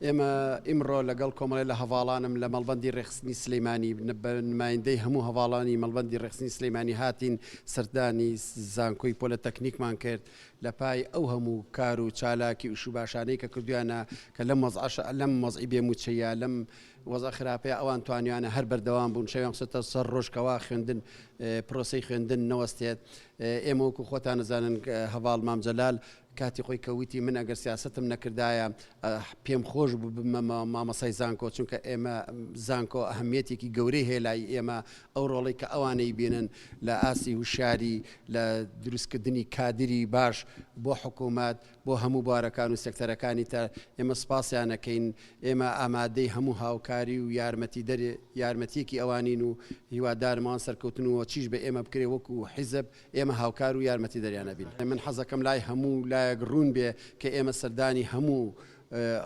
ئێمە ئیمڕۆ لەگەڵ کۆمەڵێ لە هەواڵانم لە مەڵبەندی ڕێخستنی سلەیمانی نمایندەی هەموو هەواڵانی مەڵبەندی ڕێخستنی سلەیمانی هاتین سەردانی زانکۆی پۆلە تەکنیکمان کرد لە پای ئەو هەموو کار و چالاکی وش و باشانەی کە کردویانە کە لەم مەزعی بێموچەیە لەم وەزە خراپەیە ئەوان توانیانە هەر بەردەوام بوون شەویان سەتە سەر ڕۆژکەوا خوێندن پرۆسەی خوێندن نەوەستێت ئێمە وەکو خۆتان نەزانن هەواڵ مام جەلال کاتی خۆی کەوتی من ئەگەر سیاستم نەکردایە پێم خۆش بوو بمە مامەسای زانکۆ چونکە ئێمە زانکۆ ئەهەمیەتێکی گەورەی هێلای ئێمە ئەو ڕۆڵی کە ئەوانەی بینن لە ئاسی وشاری لە دروستکردنی کادری باش بۆ حکوومەت بۆ هەموو بوارەکان و سێکتەرەکانی تە ئێمە سپاسیانەکەین ئێمە ئامادەی هەموو هاوکاری و یارمەتیەکی ئەوانین و هیوادارمان سەرکەوتن و چیش بە ئێمە بکرێ وەکو حیزب ئێمە هاوکار و یارمەتی دەریانە بین من حەزەکەم لای هەموو لایەک ڕوون بێ کە ئێمە سەردانی هەموو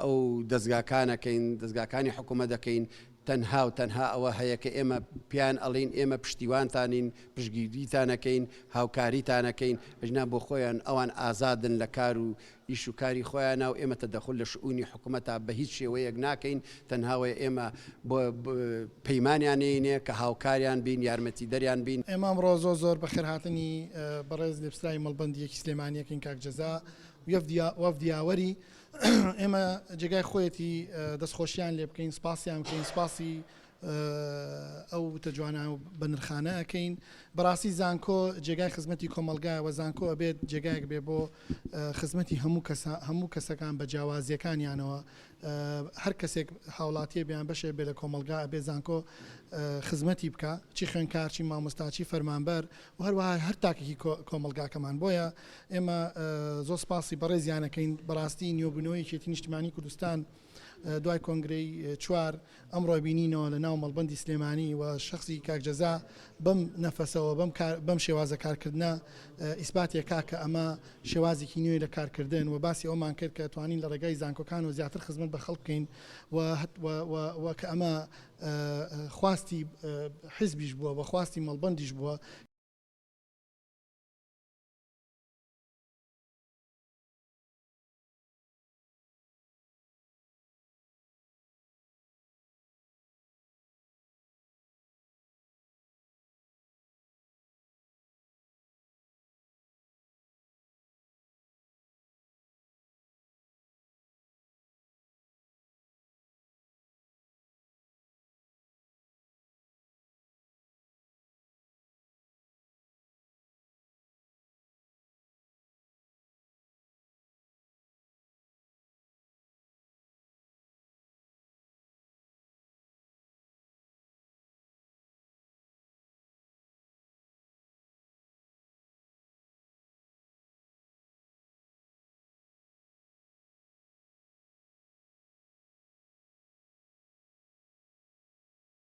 ئەو دەستگاکانەکەین دەستگاکانی حکوومەت دەکەین تەنها و تەنها ئەوە هەیە کە ئێمە پیان ئەڵین ئێمە پشتیوانتانین پشتگیریتانەکەین هاوکاریتانەکەین بژنا بۆ خۆیان ئەوان ئازادن لە کار و ئیش و کاری خۆیان و ئێمە تەدەخل لە شئونی حکوومەتە بە هیچ شێوەیەک ناکەین تەنهاوەیە ئێمە بۆ پەیمانیانێنێ کە هاوکاریان بین یارمەتی دەریان بین ئێمە ئەمڕۆ زۆر بەخێرهاتنی بەڕێز لێپسترای مەڵبەندیەکی سلێمانیەکەین کاک جەزا وەفدیاوەری ئێمە جێگای خۆیەتی دەستخۆشیان لێ بکەین سپاسیان بکەین سپاسی ئەو تەجوانە و بە نرخانە ئەەکەین بەڕاستی زانکۆ جێگای خزمەتی کۆمەلگایەوە زانکۆ ئەبێت جێگایەک بێ بۆ خزمەتی هەموو کەسەکان بە جیاوازیەکانیانەوە هەر کەسێک هاوڵاتیە بیان بەشێ بێ لە کۆمەلگا ئەبێ زانکۆ خزمەتی بکە چی خوێنکار چی مامۆستاچی فەرمانبەر و هەروەها هەر تاکێکی کۆمەلگاکەمان بۆیە ئێمە زۆر سپاسی بەڕێزیانەکەین بەڕاستی نیۆبوونەوەی کێتی نیشتیمانی کوردستان دوای کۆنگرەی چوار ئەمڕۆ بینینەوە لە ناو مەڵبەندی سلێمانی و شخصی کاک جەزا بەم نەفەسەوە بەم شێوازە کارکردە ئیسباتێکا کە ئەمە شێوازێکی نوێی لە کارکردن و باسی ئەومان کرد کە توانین لە ڕێگای زانکۆکان و زیاتر خزمەت بە خەڵک بکەین و کە ئەمە خواستی حیزبیش بووە بە خواستی مەڵبەندیش بووە